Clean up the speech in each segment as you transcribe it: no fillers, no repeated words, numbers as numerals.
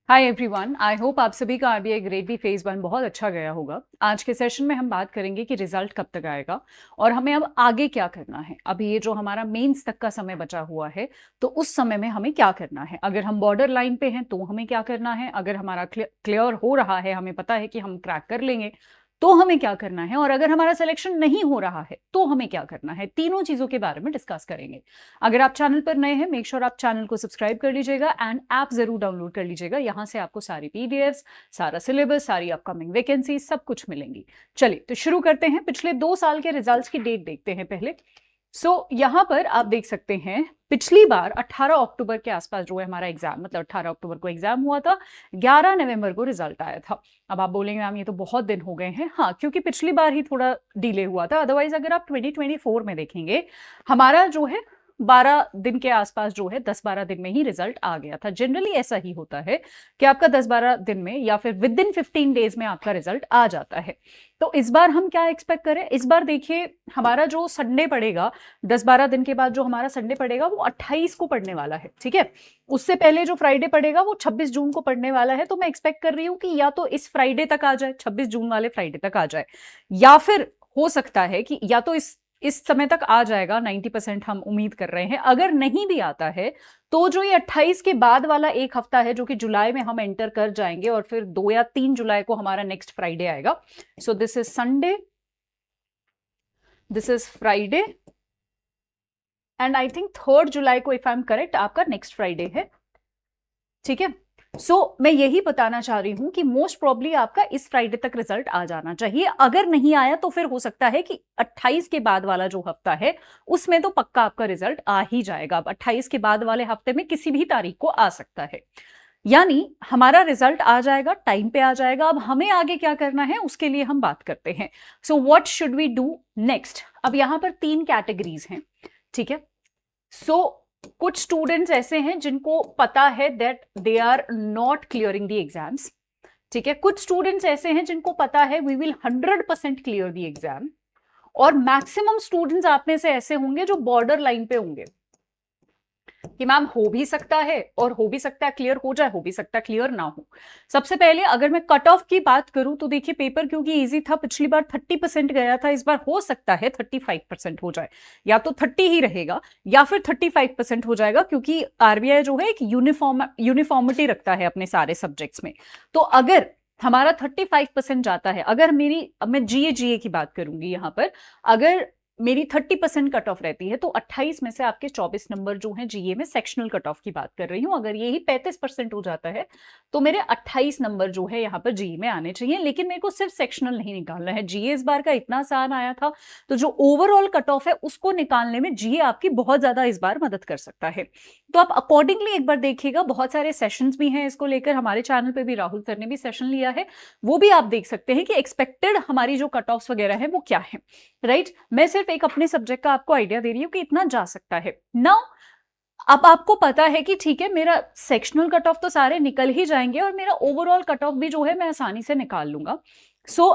Hi everyone, I hope आप सभी का आरबीआई ग्रेड बी फेज 1 बहुत अच्छा गया होगा। आज के सेशन में हम बात करेंगे कि रिजल्ट कब तक आएगा और हमें अब आगे क्या करना है। अभी ये जो हमारा मेंस तक का समय बचा हुआ है, तो उस समय में हमें क्या करना है। अगर हम बॉर्डर लाइन पे हैं तो हमें क्या करना है, अगर हमारा क्लियर हो रहा है, हमें पता है कि हम क्रैक कर लेंगे, तो हमें क्या करना है, और अगर हमारा सिलेक्शन नहीं हो रहा है तो हमें क्या करना है। तीनों चीजों के बारे में डिस्कस करेंगे। अगर आप चैनल पर नए हैं, मेक श्योर आप चैनल को सब्सक्राइब कर लीजिएगा एंड ऐप जरूर डाउनलोड कर लीजिएगा। यहां से आपको सारी पीडीएफ्स, सारा सिलेबस, सारी अपकमिंग वैकेंसी सब कुछ मिलेंगी। चलिए तो शुरू करते हैं। पिछले 2 साल के रिजल्ट्स की डेट देखते हैं पहले। यहां पर आप देख सकते हैं, पिछली बार 18 अक्टूबर के आसपास जो है हमारा एग्जाम, मतलब 18 अक्टूबर को एग्जाम हुआ था, 11 नवंबर को रिजल्ट आया था। अब आप बोलेंगे मैम ये तो बहुत दिन हो गए हैं। हाँ, क्योंकि पिछली बार ही थोड़ा डिले हुआ था। अदरवाइज अगर आप 2024 में देखेंगे, हमारा जो है 12 दिन के आसपास जो है 10-12 दिन में ही रिजल्ट आ गया था। जनरली ऐसा ही होता है कि आपका 10-12 दिन में या फिर विद इन 15 डेज में आपका रिजल्ट आ जाता है। तो इस बार हम क्या एक्सपेक्ट करें। इस बार देखिए, हमारा जो संडे पड़ेगा, 10-12 दिन के बाद जो हमारा संडे पड़ेगा वो 28 को पड़ने वाला है। ठीक है, उससे पहले जो फ्राइडे पड़ेगा वो 26 जून को पड़ने वाला है। तो मैं एक्सपेक्ट कर रही हूँ कि या तो इस फ्राइडे तक आ जाए, 26 जून वाले फ्राइडे तक आ जाए, या फिर हो सकता है कि या तो इस समय तक आ जाएगा। 90% हम उम्मीद कर रहे हैं। अगर नहीं भी आता है तो जो ये 28 के बाद वाला एक हफ्ता है, जो कि जुलाई में हम एंटर कर जाएंगे, और फिर 2 या 3 जुलाई को हमारा नेक्स्ट फ्राइडे आएगा। So this is Sunday, this is Friday, and I think 3 जुलाई को, इफ आई एम करेक्ट, आपका नेक्स्ट फ्राइडे है। ठीक है, मैं यही बताना चाह रही हूं कि मोस्ट प्रॉब्ली आपका इस फ्राइडे तक रिजल्ट आ जाना चाहिए। अगर नहीं आया तो फिर हो सकता है कि 28 के बाद वाला जो हफ्ता है उसमें तो पक्का आपका रिजल्ट आ ही जाएगा। अब 28 के बाद वाले हफ्ते में किसी भी तारीख को आ सकता है, यानी हमारा रिजल्ट आ जाएगा, टाइम पे आ जाएगा। अब हमें आगे क्या करना है उसके लिए हम बात करते हैं। What should we do next. अब यहां पर 3 कैटेगरीज हैं। ठीक है, कुछ स्टूडेंट्स ऐसे हैं जिनको पता है that they are not clearing the exams. ठीक है, कुछ स्टूडेंट्स ऐसे हैं जिनको पता है we will 100% clear the exam, और मैक्सिमम स्टूडेंट्स आप में से ऐसे होंगे जो बॉर्डर लाइन पे होंगे कि मैम हो भी सकता है, और हो भी सकता है क्लियर हो जाए, हो भी सकता है क्लियर ना हो। सबसे पहले अगर मैं कट ऑफ की बात करूं तो देखिए, पेपर क्योंकि इजी था, पिछली बार 30% गया था, इस बार हो सकता है 35% हो जाए, या तो 30 ही रहेगा या फिर 35% हो जाएगा, क्योंकि आरबीआई जो है एक यूनिफॉर्मिटी रखता है अपने सारे सब्जेक्ट्स में। तो अगर हमारा 35% जाता है, अगर अब मैं जीए की बात करूंगी यहां पर, अगर मेरी 30% कट ऑफ रहती है तो 28 में से आपके 24 नंबर जो हैं जीए में, सेक्शनल कट ऑफ की बात कर रही हूं, अगर यही 35% हो जाता है तो मेरे 28 नंबर जो है यहाँ पर जीए में आने चाहिए। लेकिन मेरे को सिर्फ सेक्शनल नहीं निकालना है। जीए इस बार का इतना आसान आया था, तो जो ओवरऑल कट ऑफ है उसको निकालने में जीए आपकी बहुत ज्यादा इस बार मदद कर सकता है। तो आप अकॉर्डिंगली एक बार देखिएगा, बहुत सारे सेशंस भी हैं इसको लेकर। हमारे चैनल पे भी राहुल सर ने भी सेशन लिया है, वो भी आप देख सकते हैं कि एक्सपेक्टेड हमारी जो कट ऑफ वगैरह है वो क्या है। राइट, मैं सिर्फ एक अपने सब्जेक्ट का आपको आइडिया दे रही हूं कि इतना जा सकता है। नाउ अब आपको पता है कि ठीक है, मेरा सेक्शनल कट ऑफ तो सारे निकल ही जाएंगे और मेरा ओवरऑल कट ऑफ भी जो है मैं आसानी से निकाल लूंगा।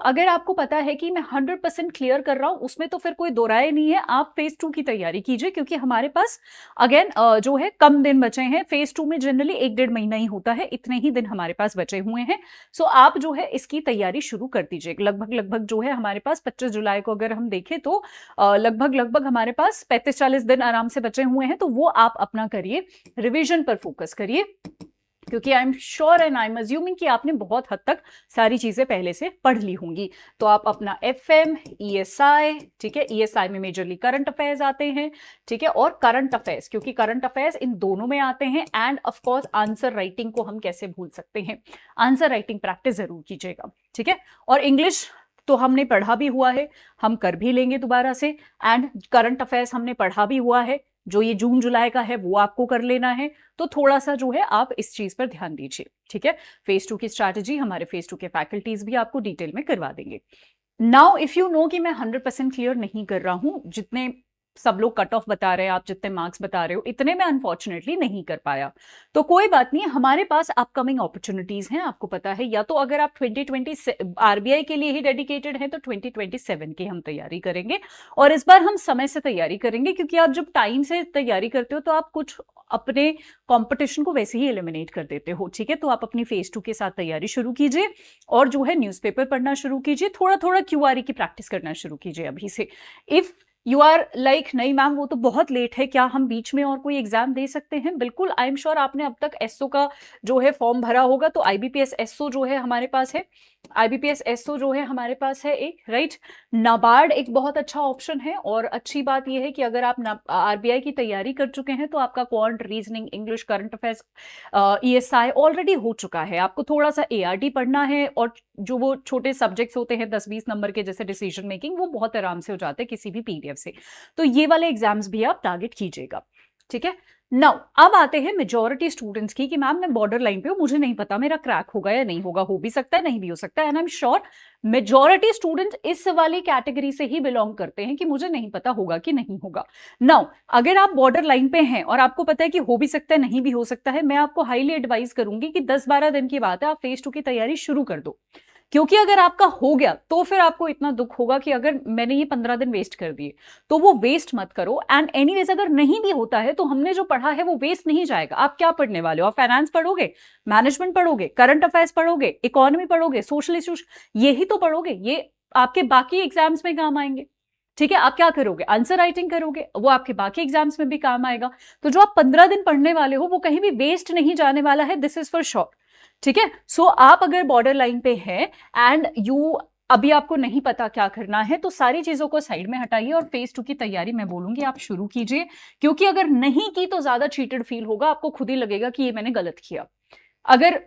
अगर आपको पता है कि मैं 100% क्लियर कर रहा हूं, उसमें तो फिर कोई दो राय नहीं है। आप फेज 2 की तैयारी कीजिए, क्योंकि हमारे पास अगेन जो है कम दिन बचे हैं। फेज 2 में जनरली 1-1.5 महीना ही होता है, इतने ही दिन हमारे पास बचे हुए हैं। आप जो है इसकी तैयारी शुरू कर दीजिए। लगभग जो है हमारे पास 25 जुलाई को अगर हम देखें तो लगभग हमारे पास 35-40 दिन आराम से बचे हुए हैं। तो वो आप अपना करिए, रिविजन पर फोकस करिए, क्योंकि I am sure and I am assuming कि आपने बहुत हद तक सारी चीजें पहले से पढ़ ली होंगी। तो आप अपना एफएम, ईएसआई, ठीक है, ईएसआई में मेजरली करंट अफेयर्स आते हैं, ठीक है, और करंट अफेयर्स, क्योंकि करंट अफेयर्स इन दोनों में आते हैं। End of course answer writing को हम कैसे भूल सकते हैं, आंसर राइटिंग प्रैक्टिस जरूर कीजिएगा। ठीक है, और इंग्लिश तो हमने पढ़ा भी हुआ है, हम कर भी लेंगे दोबारा से। एंड करंट अफेयर्स हमने पढ़ा भी हुआ है, जो ये जून जुलाई का है वो आपको कर लेना है। तो थोड़ा सा जो है आप इस चीज पर ध्यान दीजिए। ठीक है, फेज 2 की स्ट्रैटेजी हमारे फेज 2 के फैकल्टीज भी आपको डिटेल में करवा देंगे। नाउ इफ यू नो कि मैं 100% क्लियर नहीं कर रहा हूं, जितने सब लोग कट ऑफ बता रहे हैं, आप जितने मार्क्स बता रहे हो, इतने में अनफॉर्चुनेटली नहीं कर पाया। तो कोई बात नहीं, हमारे पास अपकमिंग अपॉर्चुनिटीज हैं, आपको पता है। या तो अगर आप 2020 आरबीआई के लिए ही डेडिकेटेड हैं तो 2027 की हम तैयारी करेंगे, और इस बार हम समय से तैयारी करेंगे, क्योंकि आप जब टाइम से तैयारी करते हो तो आप कुछ अपने कंपटीशन को वैसे ही एलिमिनेट कर देते हो, ठीक है। तो आप अपनी फेज 2 के साथ तैयारी शुरू कीजिए, और जो है न्यूज़पेपर पढ़ना शुरू कीजिए, थोड़ा थोड़ा क्यूआरई की प्रैक्टिस करना शुरू कीजिए अभी से। इफ यू आर लाइक नहीं मैम वो तो बहुत लेट है, क्या हम बीच में और कोई एग्जाम दे सकते हैं? बिल्कुल, आई एम श्योर आपने अब तक एसओ का जो है फॉर्म भरा होगा, तो आईबीपीएस एसओ जो है हमारे पास है, आईबीपीएस एसओ जो है हमारे पास है एक, राइट। नाबार्ड एक बहुत अच्छा ऑप्शन है, और अच्छी बात यह है कि अगर आप आरबीआई की तैयारी कर चुके हैं तो आपका quant, reasoning, English, current affairs, ESI already हो चुका है। आपको थोड़ा सा एआरटी पढ़ना है, और जो वो छोटे सब्जेक्ट्स होते हैं 10-20 नंबर के, जैसे डिसीजन मेकिंग, वो बहुत आराम से हो जाते हैं किसी भी पीडीएफ से। तो ये वाले एग्जाम्स भी आप टारगेट कीजिएगा, ठीक है। नाउ अब आते हैं मेजॉरिटी स्टूडेंट्स की, कि मैम मैं बॉर्डर लाइन पे हूं, मुझे नहीं पता मेरा क्रैक होगा या नहीं होगा, हो भी सकता है नहीं भी हो सकता है, and I am sure majority students इस वाली कैटेगरी से ही बिलोंग करते हैं कि मुझे नहीं पता होगा कि नहीं होगा। नाउ अगर आप बॉर्डर लाइन पे हैं और आपको पता है कि हो भी सकता है नहीं भी हो सकता है, मैं आपको हाईली एडवाइस करूंगी कि 10-12 दिन की बात है, आप फेज 2 की तैयारी शुरू कर दो। क्योंकि अगर आपका हो गया तो फिर आपको इतना दुख होगा कि अगर मैंने ये 15 दिन वेस्ट कर दिए, तो वो वेस्ट मत करो। एंड एनीवेज अगर नहीं भी होता है तो हमने जो पढ़ा है वो वेस्ट नहीं जाएगा। आप क्या पढ़ने वाले हो? आप फाइनेंस पढ़ोगे, मैनेजमेंट पढ़ोगे, करंट अफेयर्स पढ़ोगे, इकोनॉमी पढ़ोगे, सोशल इश्यूज, यही तो पढ़ोगे। ये आपके बाकी एग्जाम्स में काम आएंगे, ठीक है। आप क्या करोगे? आंसर राइटिंग करोगे, वो आपके बाकी एग्जाम्स में भी काम आएगा। तो जो आप 15 दिन पढ़ने वाले हो वो कहीं भी वेस्ट नहीं जाने वाला है, दिस इज फॉर श्योर, ठीक है। सो आप अगर बॉर्डर लाइन पे हैं एंड यू अभी आपको नहीं पता क्या करना है, तो सारी चीजों को साइड में हटाइए और फेज 2 की तैयारी मैं बोलूंगी आप शुरू कीजिए। क्योंकि अगर नहीं की तो ज्यादा चीटेड फील होगा, आपको खुद ही लगेगा कि ये मैंने गलत किया। अगर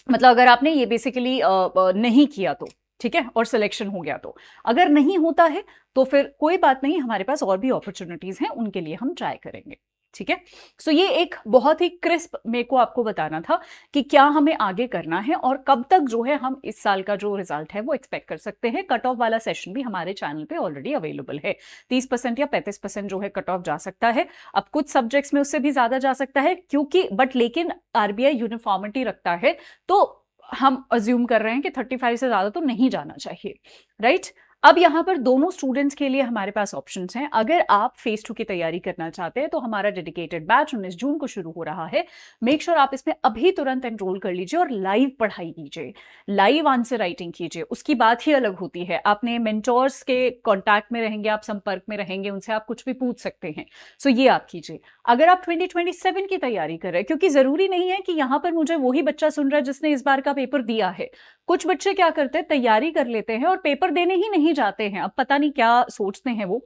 मतलब अगर आपने ये बेसिकली नहीं किया तो, ठीक है, और सिलेक्शन हो गया तो। अगर नहीं होता है तो फिर कोई बात नहीं, हमारे पास और भी अपॉर्चुनिटीज हैं, उनके लिए हम ट्राई करेंगे, ठीक है। सो ये एक बहुत ही क्रिस्प मेरे को आपको बताना था कि क्या हमें आगे करना है और कब तक जो है हम इस साल का जो रिजल्ट है वो एक्सपेक्ट कर सकते हैं। कट ऑफ वाला सेशन भी हमारे चैनल पे ऑलरेडी अवेलेबल है। 30% या 35% जो है कट ऑफ जा सकता है। अब कुछ सब्जेक्ट्स में उससे भी ज्यादा जा सकता है, क्योंकि बट लेकिन आरबीआई यूनिफॉर्मिटी रखता है, तो हम अज्यूम कर रहे हैं कि 35 से ज्यादा तो नहीं जाना चाहिए, राइट। अब यहां पर दोनों स्टूडेंट्स के लिए हमारे पास ऑप्शंस हैं। अगर आप फेज 2 की तैयारी करना चाहते हैं तो हमारा डेडिकेटेड बैच 19 जून को शुरू हो रहा है। मेक श्योर आप इसमें अभी तुरंत एनरोल कर लीजिए और लाइव पढ़ाई कीजिए, लाइव आंसर राइटिंग कीजिए। उसकी बात ही अलग होती है। आपने मेंटोर्स के कांटेक्ट में रहेंगे, आप संपर्क में रहेंगे, उनसे आप कुछ भी पूछ सकते हैं। सो ये आप कीजिए। अगर आप 2027 की तैयारी कर रहे हैं, क्योंकि जरूरी नहीं है कि यहां पर मुझे वही बच्चा सुन रहा है जिसने इस बार का पेपर दिया है। कुछ बच्चे क्या करते हैं, तैयारी कर लेते हैं और पेपर देने ही नहीं जाते हैं। अब पता नहीं क्या सोचते हैं वो।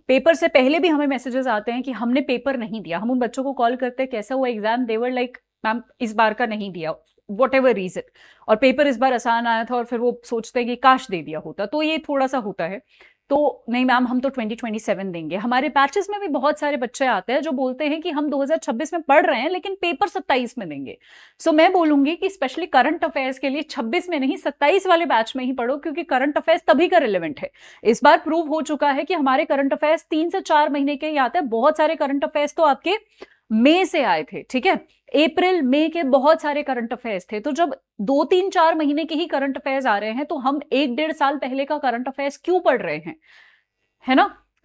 पेपर से पहले भी हमें मैसेजेस आते हैं कि हमने पेपर नहीं दिया। हम उन बच्चों को कॉल करते हैं, कैसा हुआ एग्जाम? देवर लाइक मैम इस बार का नहीं दिया, वॉट एवर रीजन, और पेपर इस बार आसान आया था, और फिर वो सोचते हैं कि काश दे दिया होता। तो ये थोड़ा सा होता है। तो नहीं मैम हम तो 2027 देंगे। हमारे बैचेस में भी बहुत सारे बच्चे आते हैं जो बोलते हैं कि हम 2026 में पढ़ रहे हैं लेकिन पेपर 27 में देंगे। सो मैं बोलूंगी कि स्पेशली करंट अफेयर्स के लिए 26 में नहीं 27 वाले बैच में ही पढ़ो, क्योंकि करंट अफेयर्स तभी का रिलेवेंट है। इस बार प्रूव हो चुका है कि हमारे करंट अफेयर्स 3 से 4 महीने के ही आते हैं। बहुत सारे करंट अफेयर्स तो आपके मई से आए थे, ठीक है, अप्रैल मई के बहुत सारे करंट अफेयर्स थे। तो जब 2-3-4 महीने के ही करंट अफेयर्स आ रहे हैं तो हम 1-1.5 साल पहले का करंट अफेयर्स क्यों पढ़ रहे हैं, है ना।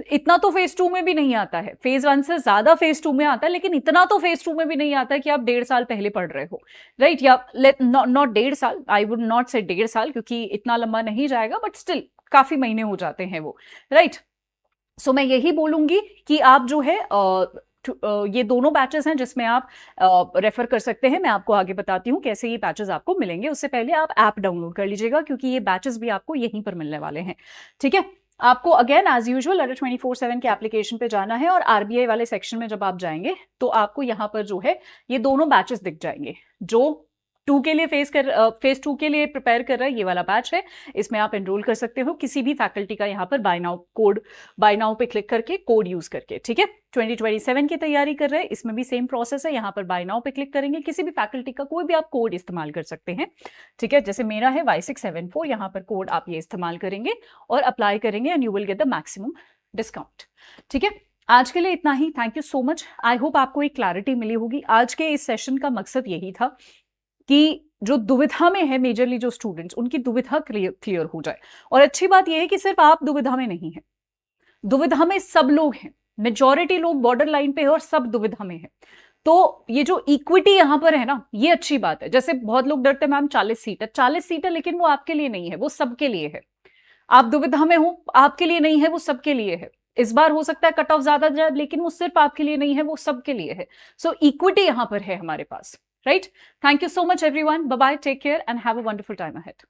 इतना तो फेज 2 में भी नहीं आता है, फेज 1 से ज्यादा फेज 2 में आता है, लेकिन इतना तो फेज 2 में भी नहीं आता है कि आप 1.5 साल पहले पढ़ रहे हो, राइट। या नॉट 1.5 साल, आई वुड नॉट से 1.5 साल, क्योंकि इतना लंबा नहीं जाएगा, बट स्टिल काफी महीने हो जाते हैं वो, राइट। सो मैं यही बोलूंगी कि आप जो है ये दोनों बैचेस हैं जिसमें आप रेफर कर सकते हैं। मैं आपको आगे बताती हूँ कैसे ये बैचेस आपको मिलेंगे। उससे पहले आप ऐप डाउनलोड कर लीजिएगा, क्योंकि ये बैचेस भी आपको यहीं पर मिलने वाले हैं, ठीक है। आपको अगेन एज यूजुअल अडर 24/7 के एप्लीकेशन पे जाना है, और आरबीआई वाले सेक्शन में जब आप जाएंगे तो आपको यहाँ पर जो है ये दोनों बैचेस दिख जाएंगे। जो फेज 2 के लिए प्रिपेयर कर रहा है, ये वाला बैच है, इसमें आप एनरोल कर सकते हो किसी भी फैकल्टी का, यहाँ पर बाय नाउ पे क्लिक करके, कोड यूज करके, ठीक है। 2027 की तैयारी कर रहे हैं, इसमें भी सेम प्रोसेस है। यहाँ पर बाय नाउ पे क्लिक करेंगे, किसी भी फैकल्टी का कोई भी आप कोड इस्तेमाल कर सकते हैं, ठीक है। जैसे मेरा है Y674, यहाँ पर कोड आप ये इस्तेमाल करेंगे और अप्लाई करेंगे and you will get the maximum discount, ठीक है। आज के लिए इतना ही। Thank you so much. I hope आपको एक क्लैरिटी मिली होगी। आज के इस सेशन का मकसद यही था कि जो दुविधा में है मेजरली जो स्टूडेंट्स, उनकी दुविधा क्लियर हो जाए। और अच्छी बात यह है कि सिर्फ आप दुविधा में नहीं है, दुविधा में सब लोग हैं, मेजॉरिटी लोग बॉर्डर लाइन पे है और सब दुविधा में है। तो ये जो इक्विटी यहां पर है ना, ये अच्छी बात है। जैसे बहुत लोग डरते हैं मैम 40 सीट है, 40 सीट है, लेकिन वो आपके लिए नहीं है, वो सबके लिए है। आप दुविधा में हो, आपके लिए नहीं है, वो सबके लिए है। इस बार हो सकता है कट ऑफ ज्यादा जाए, लेकिन वो सिर्फ आपके लिए नहीं है, वो सबके लिए है। सो इक्विटी यहां पर है हमारे पास, right? Thank you so much everyone, bye bye, take care and have a wonderful time ahead.